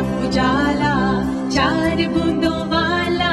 उजाला चार बूंदों वाला।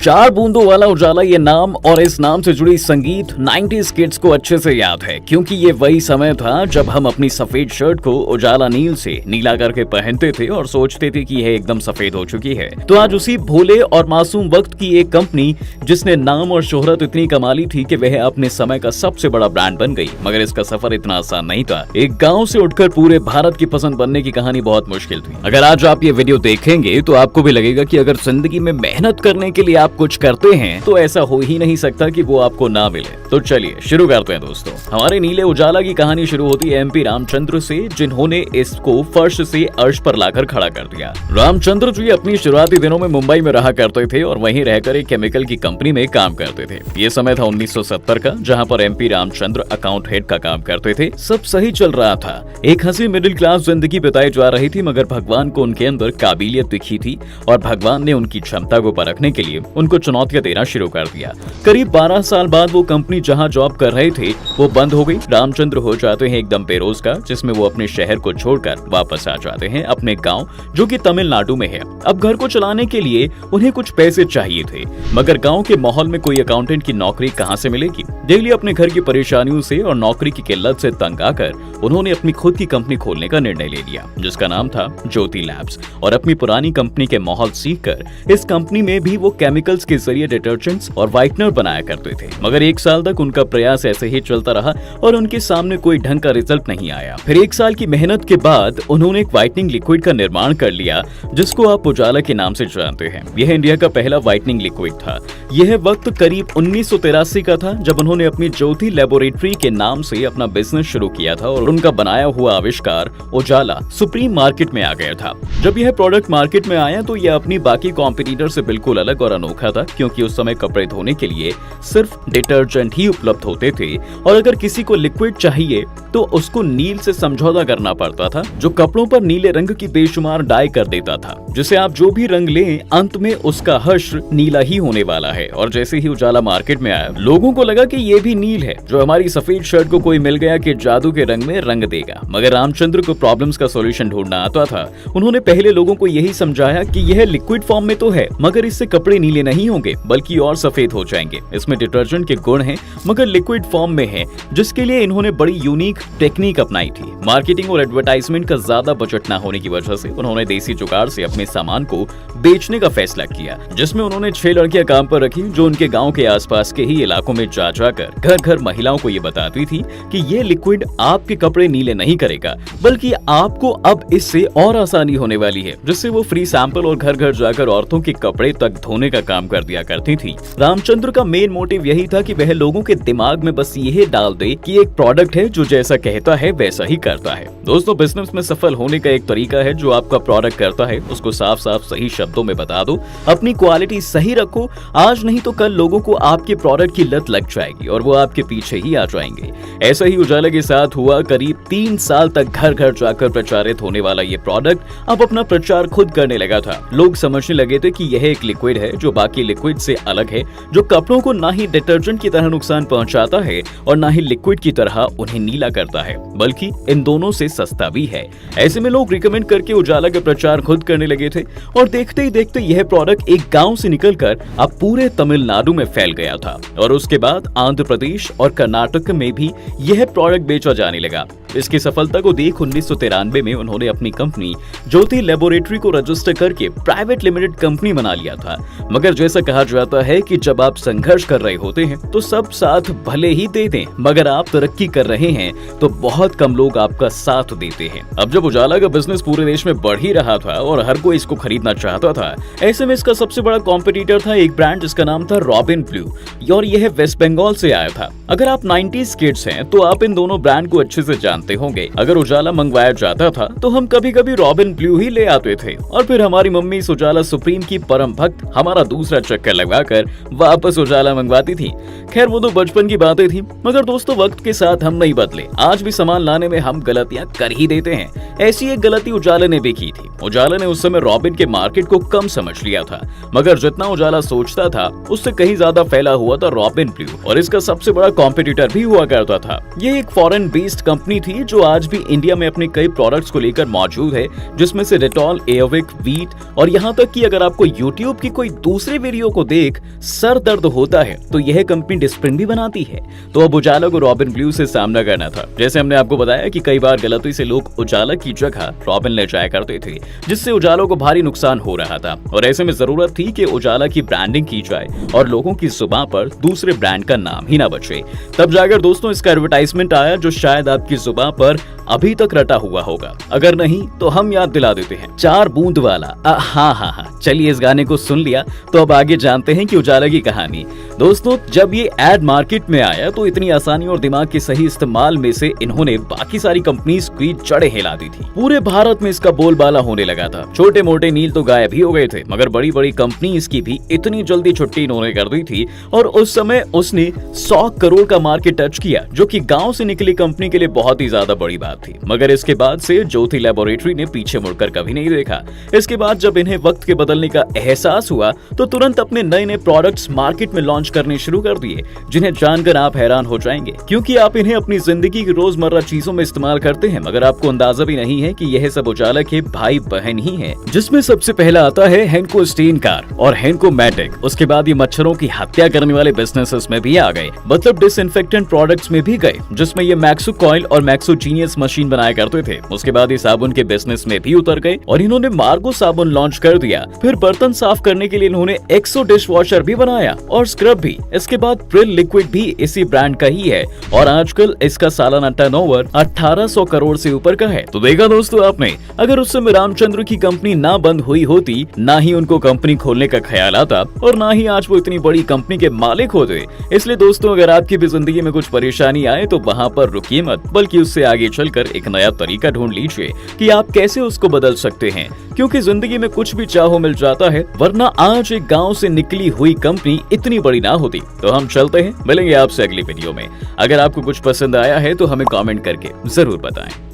चार बूंदों वाला उजाला ये नाम और इस नाम से जुड़ी संगीत 90s किड्स को अच्छे से याद है, क्योंकि ये वही समय था जब हम अपनी सफेद शर्ट को उजाला नील से नीला करके पहनते थे और सोचते थे कि यह एकदम सफेद हो चुकी है। तो आज उसी भोले और मासूम वक्त की एक कंपनी जिसने नाम और शोहरत इतनी कमाली थी कि वह अपने समय का सबसे बड़ा ब्रांड बन गई, मगर इसका सफर इतना आसान नहीं था। एक गाँव से उठकर पूरे भारत की पसंद बनने की कहानी बहुत मुश्किल थी। अगर आज आप ये वीडियो देखेंगे तो आपको भी लगेगा कि अगर जिंदगी में मेहनत करने के लिए आप कुछ करते हैं तो ऐसा हो ही नहीं सकता कि वो आपको ना मिले। तो चलिए शुरू करते हैं दोस्तों। हमारे नीले उजाला की कहानी शुरू होती है MP रामचंद्र से, जिन्होंने इसको फर्श से अर्श पर लाकर खड़ा कर दिया। रामचंद्र जी अपनी शुरुआती दिनों में मुंबई में रहा करते थे और वहीं रहकर एक केमिकल की कंपनी में काम करते थे। ये समय था 1970 का, जहां पर MP रामचंद्र अकाउंट हेड का काम करते थे। सब सही चल रहा था, एक हंसी मिडिल क्लास जिंदगी बिताई जा रही थी, मगर भगवान को उनके अंदर काबिलियत दिखी थी और भगवान ने उनकी क्षमता को परखने के लिए उनको चुनौतियां देना शुरू कर दिया। करीब 12 साल बाद वो कंपनी जहां जॉब कर रहे थे वो बंद हो गई। रामचंद्र हो जाते हैं एकदम बेरोजगार, जिसमें वो अपने शहर को छोड़कर वापस आ जाते हैं अपने गांव, जो कि तमिलनाडु में है। अब घर को चलाने के लिए उन्हें कुछ पैसे चाहिए थे, मगर गांव के माहौल में कोई अकाउंटेंट की नौकरी कहां से मिलेगी। डेली अपने घर की परेशानियों से और नौकरी की किल्लत से तंग आकर उन्होंने अपनी खुद की कंपनी खोलने का निर्णय ले लिया, जिसका नाम था ज्योति लैब्स। और अपनी पुरानी कंपनी के माहौल सीखकर इस कंपनी में भी वो केमिकल्स के जरिए डिटर्जेंट्स और व्हाइटनर बनाया करते थे। मगर 1 साल तक उनका प्रयास ऐसे ही चलता रहा और उनके सामने कोई ढंग का रिजल्ट नहीं आया। फिर 1 साल की मेहनत के बाद उन्होंने एक व्हाइटनिंग लिक्विड का निर्माण कर लिया, जिसको आप उजाला के नाम से जानते हैं। यह इंडिया का पहला व्हाइटनिंग लिक्विड था। यह वक्त करीब 1983 का था, जब उन्होंने अपनी ज्योति लेबोरेटरी के नाम से अपना बिजनेस शुरू किया था और उनका बनाया हुआ आविष्कार उजाला सुप्रीम मार्केट में आ गया था। जब यह प्रोडक्ट मार्केट में आया तो यह अपनी बाकी कॉम्पिटिटर से बिल्कुल अलग और अनोखा था, क्योंकि उस समय कपड़े धोने के लिए सिर्फ डिटर्जेंट ही उपलब्ध होते थे और अगर किसी को लिक्विड चाहिए तो उसको नील से समझौता करना पड़ता था, जो कपड़ों पर नीले रंग की बेशुमार डाई कर देता था, जिसे आप जो भी रंग लें अंत में उसका हश्र नीला ही होने वाला है। और जैसे ही उजाला मार्केट में आया, लोगों को लगा कि ये भी नील है, जो हमारी सफेद शर्ट को कोई मिल गया कि जादू के रंग में रंग देगा। मगर रामचंद्र को प्रॉब्लम्स का सॉल्यूशन ढूंढना आता था। उन्होंने पहले लोगों को यही समझाया कि यह लिक्विड फॉर्म में तो है, मगर इससे कपड़े नीले नहीं होंगे बल्कि और सफेद हो जाएंगे। इसमें डिटर्जेंट के गुण हैं मगर लिक्विड फॉर्म में है, जिसके लिए इन्होंने बड़ी यूनिक टेक्निक अपनाई थी। मार्केटिंग और एडवर्टाइजमेंट का ज्यादा बजट न होने की वजह से उन्होंने देसी जुगाड़ से अपने सामान को बेचने का फैसला किया, जिसमें उन्होंने 6 लड़कियां काम पर रखी, जो उनके गांव के आसपास के ही इलाकों में जा जाकर घर घर महिलाओं को ये बताती थी कि ये लिक्विड आपके कपड़े नीले नहीं करेगा, बल्कि आपको अब इससे और आसानी होने वाली है, जिससे वो फ्री सैंपल और घर घर जाकर औरतों के कपड़े तक धोने का काम कर दिया करती थी। रामचंद्र का मेन मोटिव यही था कि वह लोगों के दिमाग में बस यही डाल दे कि एक प्रोडक्ट है जो जैसा कहता है वैसा ही करता है। दोस्तों, बिजनेस में सफल होने का एक तरीका है, जो आपका प्रोडक्ट करता है उसको साफ साफ सही शब्दों में बता दो, अपनी क्वालिटी सही रखो। आज नहीं तो कल लोगों को आपके प्रोडक्ट की लत लग जाएगी और वो आपके पीछे ही आ जाएंगे। ऐसा ही उजाला के साथ हुआ। करीब 3 साल तक घर घर जाकर प्रचारित होने वाला ये प्रोडक्ट अब अपना प्रचार खुद करने लगा था। लोग समझने लगे थे कि यह एक लिक्विड है जो बाकी लिक्विड से अलग है, जो कपड़ों को ना ही डिटर्जेंट की तरह नुकसान पहुंचाता है और ना ही लिक्विड की तरह उन्हें नीला करता है, बल्कि इन दोनों से सस्ता भी है। ऐसे में लोग रिकमेंड करके उजाला के प्रचार खुद करने लगे थे और देखते ही देखते यह प्रोडक्ट एक गांव से निकलकर अब पूरे तमिलनाडु में फैल गया था और उसके बाद आंध्र प्रदेश और कर्नाटक में भी यह प्रोडक्ट बेचा जाने लगा। इसकी सफलता को देख 1993 में उन्होंने अपनी कंपनी ज्योति लेबोरेटरी को रजिस्टर करके प्राइवेट लिमिटेड कंपनी बना लिया था। मगर जैसा कहा जाता है कि जब आप संघर्ष कर रहे होते हैं तो सब साथ भले ही दे दें, मगर आप तरक्की कर रहे हैं तो बहुत कम लोग आपका साथ देते हैं। अब जब उजाला का बिजनेस पूरे देश में बढ़ ही रहा था और हर कोई इसको खरीदना चाहता था, ऐसे में इसका सबसे बड़ा कॉम्पिटिटर था एक ब्रांड जिसका नाम था रॉबिन ब्लू, और यह वेस्ट बंगाल से आया था। अगर आप 90s किड्स हैं तो आप इन दोनों ब्रांड को अच्छे से जानते होंगे। अगर उजाला मंगवाया जाता था तो हम कभी कभी रॉबिन ब्लू ही ले आते थे और फिर हमारी मम्मी इस उजाला सुप्रीम की परम भक्त हमारा दूसरा चक्कर लगवाकर वापस उजाला मंगवाती थी। खैर वो तो बचपन की बातें थी, मगर दोस्तों वक्त के साथ हम नहीं बदले। आज भी सामान लाने में हम गलतियां कर ही देते हैं। ऐसी एक गलती उजाला ने भी की थी। उजाला ने उस समय रॉबिन के मार्केट को कम समझ लिया था, मगर जितना उजाला सोचता था उससे कहीं ज्यादा फैला हुआ था रॉबिन ब्लू, और इसका सबसे बड़ा कॉम्पिटिटर भी हुआ करता था। ये एक फॉरेन बेस्ड कंपनी थी थी जो आज भी इंडिया में अपने कई प्रोडक्ट्स को लेकर मौजूद है, जिसमें से डेटॉल, एयरविक, वीट और यहाँ तक कि अगर आपको यूट्यूब की कोई दूसरे वीडियो को देख सर दर्द होता है तो यह कंपनी डिस्प्रिन भी बनाती है। तो अब उजाला को रॉबिन ब्लू से सामना करना था। जैसे हमने आपको बताया कि कई बार गलती से लोग उजाला की जगह रॉबिन ले जाया करते थे, जिससे उजाला को भारी नुकसान हो रहा था और ऐसे में जरूरत थी कि उजाला की ब्रांडिंग की जाए और लोगों की जुबान पर दूसरे ब्रांड का नाम ही ना बचे। तब जाकर दोस्तों इसका एडवर्टाइजमेंट आया जो शायद आपकी जुबान पर अभी तक रटा हुआ होगा, अगर नहीं तो हम याद दिला देते हैं। 4 बूंद वाला। हाँ, चलिए इस गाने को सुन लिया तो अब आगे जानते हैं कि उजाला की कहानी। दोस्तों जब ये एड मार्केट में आया तो इतनी आसानी और दिमाग के सही इस्तेमाल में से इन्होंने बाकी सारी कंपनीज की जड़ें हिला दी थी। पूरे भारत में इसका बोलबाला होने लगा था। छोटे मोटे नील तो गायब ही हो गए थे, मगर बड़ी बड़ी कंपनीज की भी इतनी जल्दी छुट्टी इन्होंने कर दी थी और उस समय उसने 100 करोड़ का मार्केट टच किया, जो कि गांव से निकली कंपनी के लिए बहुत ही ज्यादा बड़ी बात थी। मगर इसके बाद से ज्योति लैबोरेटरी ने पीछे मुड़कर कभी नहीं देखा। इसके बाद जब इन्हें वक्त के बदलने का एहसास हुआ तो तुरंत अपने नए नए प्रोडक्ट्स मार्केट में लॉन्च करने शुरू कर दिए, जिन्हें जानकर आप हैरान हो जाएंगे, क्योंकि आप इन्हें अपनी जिंदगी की रोजमर्रा चीजों में इस्तेमाल करते हैं, मगर आपको अंदाजा भी नहीं है कि यह सब उजाला के भाई बहन ही हैं। जिसमें सबसे पहला आता है हेंको स्टीन कार और हेंको मैटिक। उसके बाद ये मच्छरों की हत्या करने वाले बिजनेसेस में भी आ गए, मतलब डिसइंफेक्टेंट प्रोडक्ट्स में भी गए, जिसमें ये मैक्सो कॉइल और मैक्सो जीनियस मशीन बनाया करते थे। उसके बाद ये साबुन के बिजनेस में भी उतर गए और इन्होंने मार्गो साबुन लॉन्च कर दिया। फिर बर्तन साफ करने के लिए इन्होंने एक्सो डिश वॉशर भी बनाया और स्क्रब भी। इसके बाद प्रिल लिक्विड भी इसी ब्रांड का ही है और आजकल इसका सालाना टर्नओवर 1800 करोड़ से ऊपर का है। तो देखा दोस्तों आपने, अगर उस समय रामचंद्र की कंपनी ना बंद हुई होती, ना ही उनको कंपनी खोलने का ख्याल आता और ना ही आज वो इतनी बड़ी कंपनी के मालिक होते। इसलिए दोस्तों अगर आपकी भी जिंदगी में कुछ परेशानी आए तो वहाँ पर रुकिए मत, बल्कि उससे आगे चलकर एक नया तरीका ढूंढ लीजिए कि आप कैसे उसको बदल सकते हैं, क्योंकि जिंदगी में कुछ भी चाहो मिल जाता है, वरना आज एक गांव से निकली हुई कंपनी इतनी बड़ी ना होती। तो हम चलते हैं, मिलेंगे आपसे अगली वीडियो में। अगर आपको कुछ पसंद आया है तो हमें कमेंट करके जरूर बताएं।